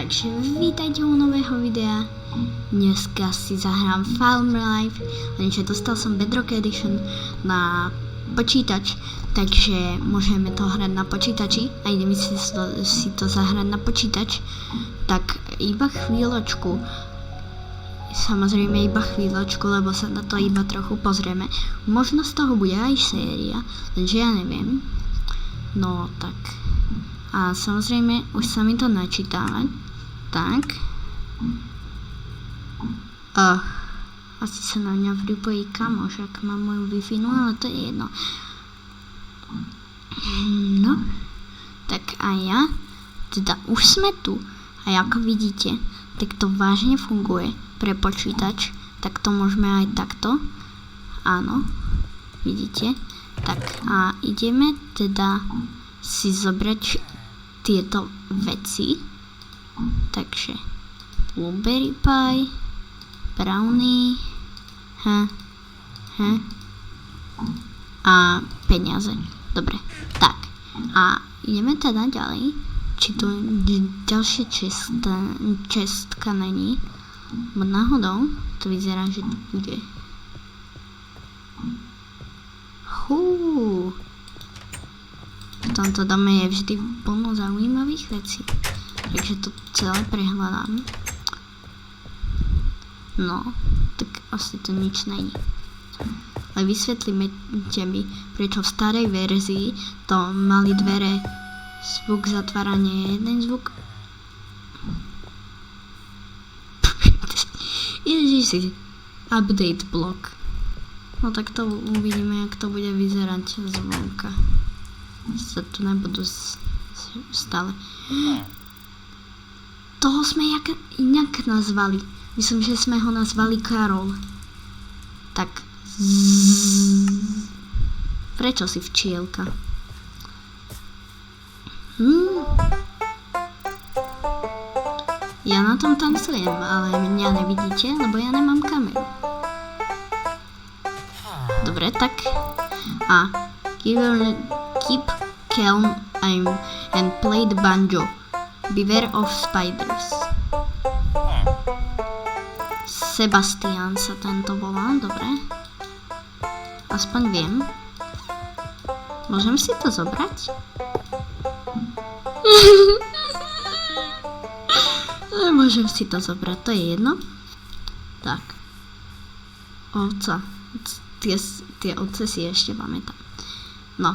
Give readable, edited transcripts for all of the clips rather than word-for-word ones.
Takže vítajte u nového videa. Dneska si zahrám Farmer Life, lenže dostal som Bedrock Edition na počítač, takže môžeme to hrať na počítači a ideme si to zahrať na počítač. Tak iba chvíľočku, samozrejme iba chvíľočku, lebo sa na to iba trochu pozrieme. Možno z toho bude aj séria, lenže ja neviem. No tak. A samozrejme, už sa mi to načítava. Tak. Asi sa na mňa pripojí kamoš, ak mám moju Wi-Fi, no ale to je jedno. No. Tak a ja, teda už sme tu. A ako vidíte, tak to vážne funguje pre počítač. Tak to môžeme aj takto. Áno. Vidíte? Tak a ideme teda si zobrať tieto veci. Takže blueberry pie, brownie, a peniaze. Dobre, tak. A ideme teda ďalej. Či tu ďalšia čestka není. Bo náhodou to vyzerá, že tu bude. V tomto dome je vždy plno zaujímavých vecí. Takže to celé prehľadám. No, tak asi to nič není. Ale vysvetlíme mi, prečo v starej verzii to mali dvere zvuk zatváranie, jeden zvuk. Ježiši, update block. No tak to uvidíme, jak to bude vyzerať zvonka. Sa tu nebudú stále. Toho sme inak nazvali. Myslím, že sme ho nazvali Karol. Tak. Prečo si včielka? Ja na tom tancujem, ale mňa nevidíte, lebo ja nemám kameru. Dobre, tak. A keep calm and play the banjo. Beware of spiders. Sebastian sa tento volá, dobre. Aspoň viem. Môžem si to zobrať? Môžem si to zobrať, to je jedno. Tak. Ovca. Tie ovce si ešte pamätám. No.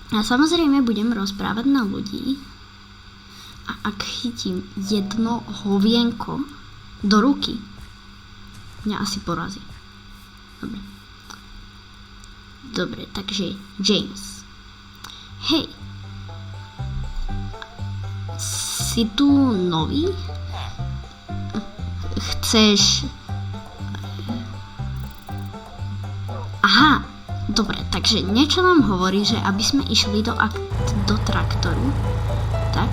A samozrejme budem rozprávať na ľudí. A ak chytím jedno hovienko do ruky, mňa asi porazí. Dobre, takže James. Hej. Si tu nový? Chceš... Aha, dobre, takže niečo nám hovorí, že aby sme išli do traktoru. Tak.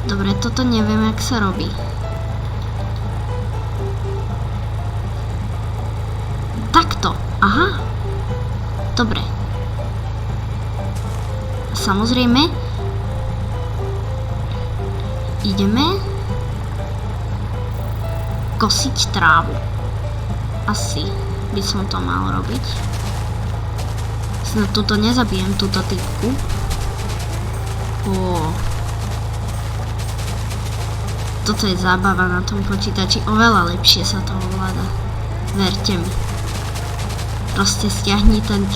Dobre, toto neviem, jak sa robí. Takto, aha. Dobre. Samozrejme, ideme kosiť trávu. Asi by som to mal robiť. Snad tuto nezabijem, túto typku. Toto je zábava na tom počítači, oveľa lepšie sa to ovláda. Verte mi. Proste stiahni ten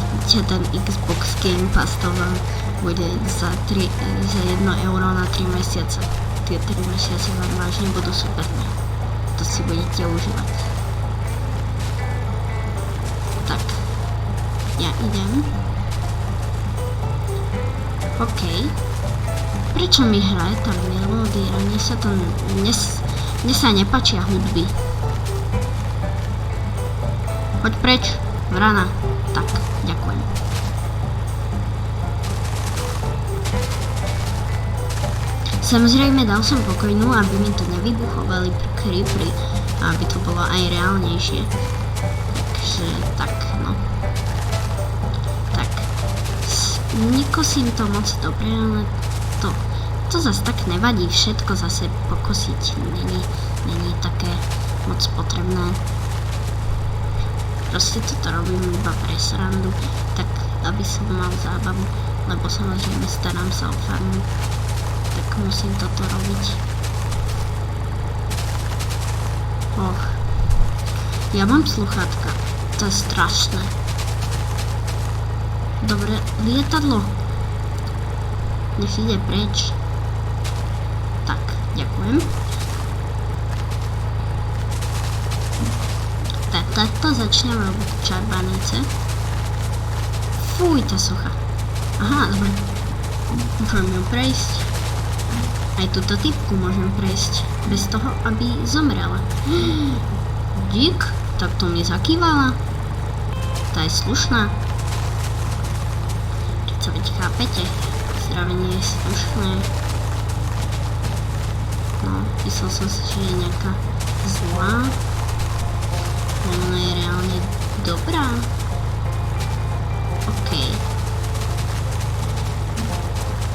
Xbox Game Pass, to vám bude za 1 euro na 3 mesiace. Tie 3 mesiace vám vážne budú superné. To si budete užívať. Tak. Ja idem. OK. Prečo mi hraje tá melódia? Mne sa nepáčia hudby. Poď preč, vrana. Tak, ďakujem. Samozrejme dal som pokojnú, aby mi tu nevybuchovali creepery, aby to bolo aj reálnejšie. Takže tak, no. Tak. nekosím to moc dobre, ale to zase tak nevadí, všetko zase pokosiť není také moc potrebné. Proste toto robím iba pre srandu, tak aby som mal zábavu, lebo samozrejme starám sa o farmu, tak musím toto robiť. Ja mám sluchátka, to je strašné. Dobre, lietadlo, nech ide preč. Tak, ďakujem. Takto začnem robiť čarbanice. Fuj, tá socha. Aha, dobre. Môžem ju prejsť. Aj túto typku môžem prejsť. Bez toho, aby zomrela. Dík, tak to mi zakývala. Tá je slušná. Keď sa veď chápete, zdravenie je slušné. No, myslel som si, že je nejaká zlá. Ona je reálne dobrá.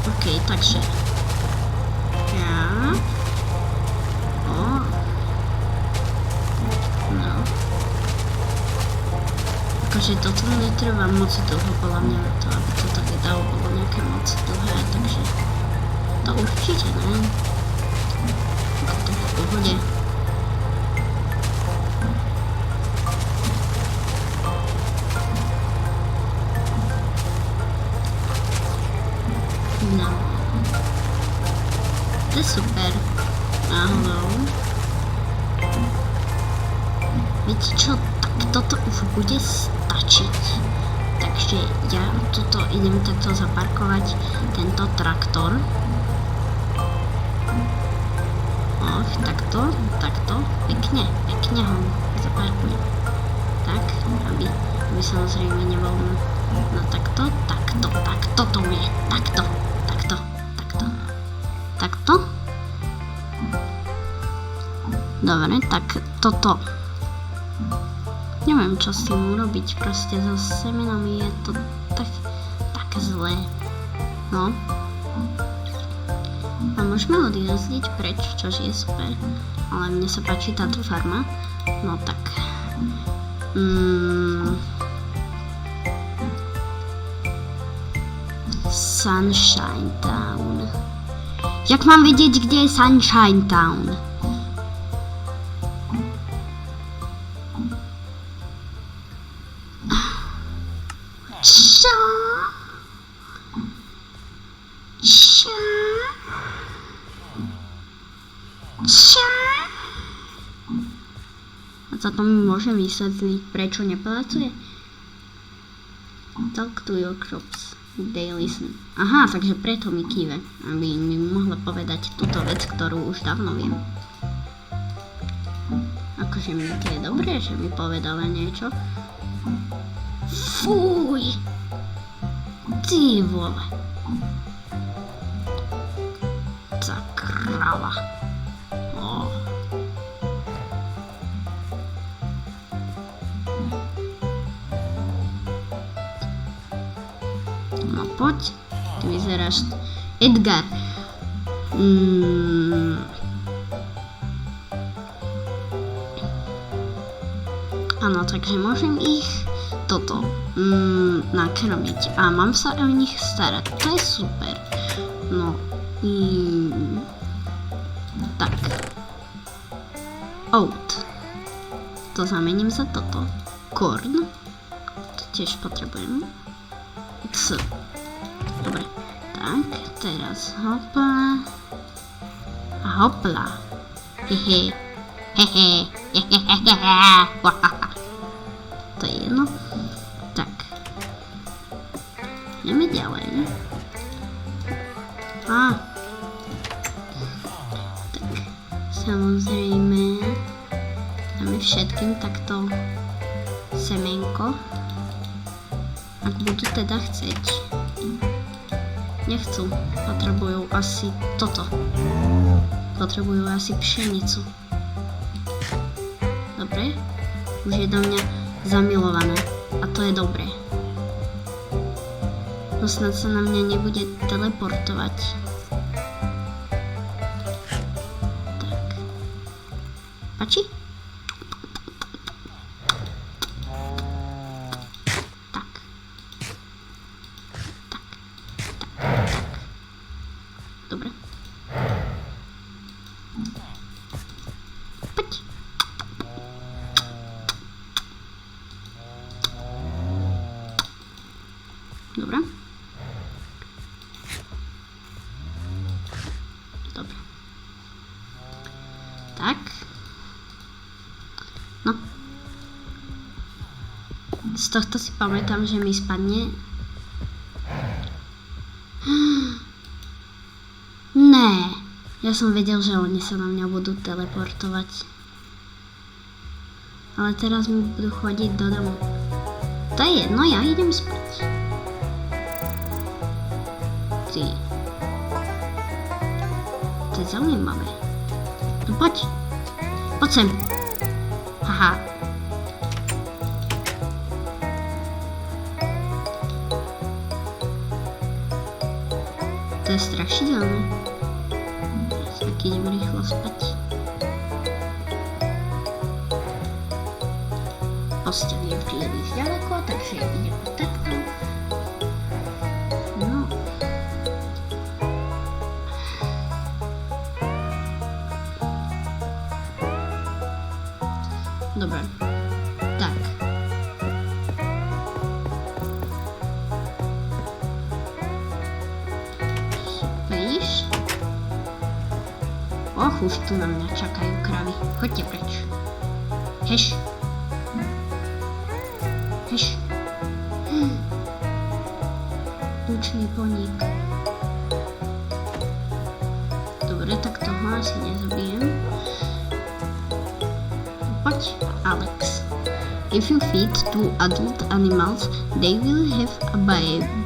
OK, takže ja no akože toto netrvá moc dlho podľa mňa na to, aby toto video bolo nejaké moc dlhé, takže to určite ne. To v pohode. No. To je super. Ahoj. Viete čo? Tak toto už bude stačiť. Takže ja tuto idem takto zaparkovať tento traktor. Takto. Pekne ho zaparkujem. Tak, aby samozrejme nebol no takto to je. Takto. Dobre, tak toto. Neviem, čo s tým urobiť, proste so semenami je to tak zlé. No. A môžeme odjazdiť preč, čož je super. Ale mne sa páči táto farma. No tak. Sunshine Town. Jak mám vedieť, kde je Sunshine Town? Čo? A za to mi môže vysvetliť, prečo nepracuje? Talk to your crops. They listen. Aha, takže preto mi kýve, aby mi mohla povedať túto vec, ktorú už dávno viem. Akože mi to je dobré, že mi povedala niečo. Fuj! Ty vole. Tá kráva. No poď, ty vyzeráš Edgar. Áno, takže môžem ich toto nakrmiť a mám sa o nich starať. To je super. No, tak. Oat. To zamením za toto. Corn. To tiež potrebujem. Dobre, tak, teraz hopla a hopla. Hehe. To je jedno. Tak. Ideme ďalej. Tak. Samozrejme dáme všetkým takto semenko. Ak budú teda chceť. Nechcú. Potrebujú asi toto. Potrebujú asi pšenicu. Dobre? Už je do mňa zamilované. A to je dobré. No snad sa na mňa nebude teleportovať. Tak. Páči? Tak. Tak. Tak. Dobre. Poď. Dobre. Dobre. Tak. No. Z tohto si pamätám, že mi spadne. Ne. Ja som vedel, že oni sa na mňa budú teleportovať. Ale teraz mi budú chodiť do domu. To je jedno, ja idem spať. Ty. To je zaujímavé. No poď. Poď sem. Haha. To je strašidelné. Tak idem rýchlo spať. Posteľ je príliš ďaleko, takže idem takto. No. Dobre. Tak. Spíš? Och, už tu na mňa čakajú kravy. Choďte preč. Heš. Heš. Tučný poník. Dobre, tak toho asi nezabijem. Poď, Alex. If you feed two adult animals, they will have a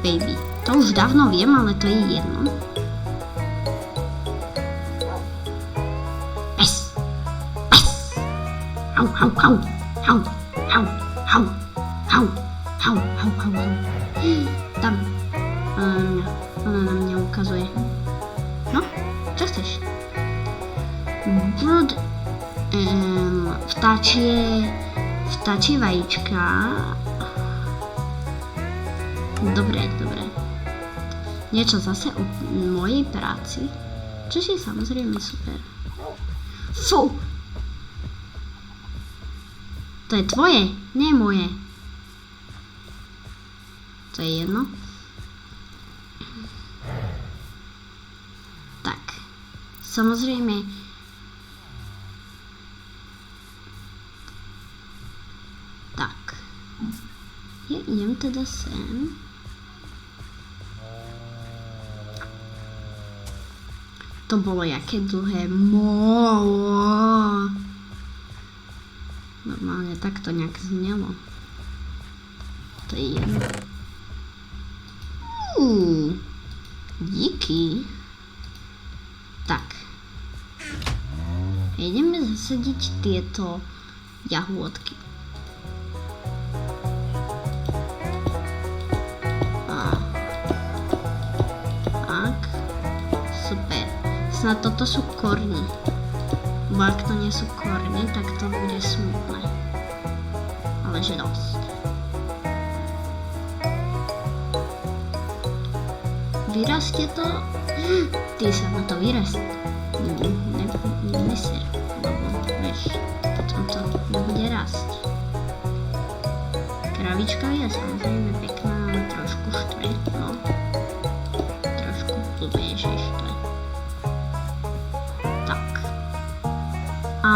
baby. To už dávno viem, ale to je jedno. Pes. Pes. Au, au, au. Au, au, au. Au, au, au, au, au. Tam. Ona na mňa ukazuje. No, čo chceš? Brood. Vtáčie vajíčka. Dobre, dobre. Niečo zase o mojej práci, čo je samozrejme super. Fú! To je tvoje, nie moje. To je jedno. Tak. Samozrejme. Tak. Ja idem teda sem. To bolo jaké dlhé. Normálne takto nejak znelo. To je jedno. Díky. Tak. Ideme zasadiť tieto jahôdky. Tak. Super. Snad toto sú korny. Bo ak to nie sú korny, tak to bude smutné. Ale že dosť. Vyrastie to? Ty sa na to vyrastie. Neser, lebo vieš, potom to nebude rásť. Kravička je samozrejme pekná, ale trošku štve, no. Trošku blbé, že štve. Tak. A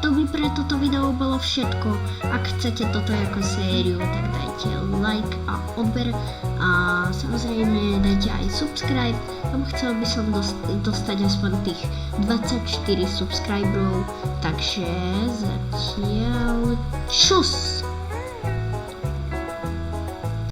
to by pre toto video bolo všetko. Ak chcete toto ako sériu, tak dajte like a odber. A samozrejme dajte aj subscribe, lebo chcel by som dostať aspoň tých 24 subscriberov, takže zatiaľ čus!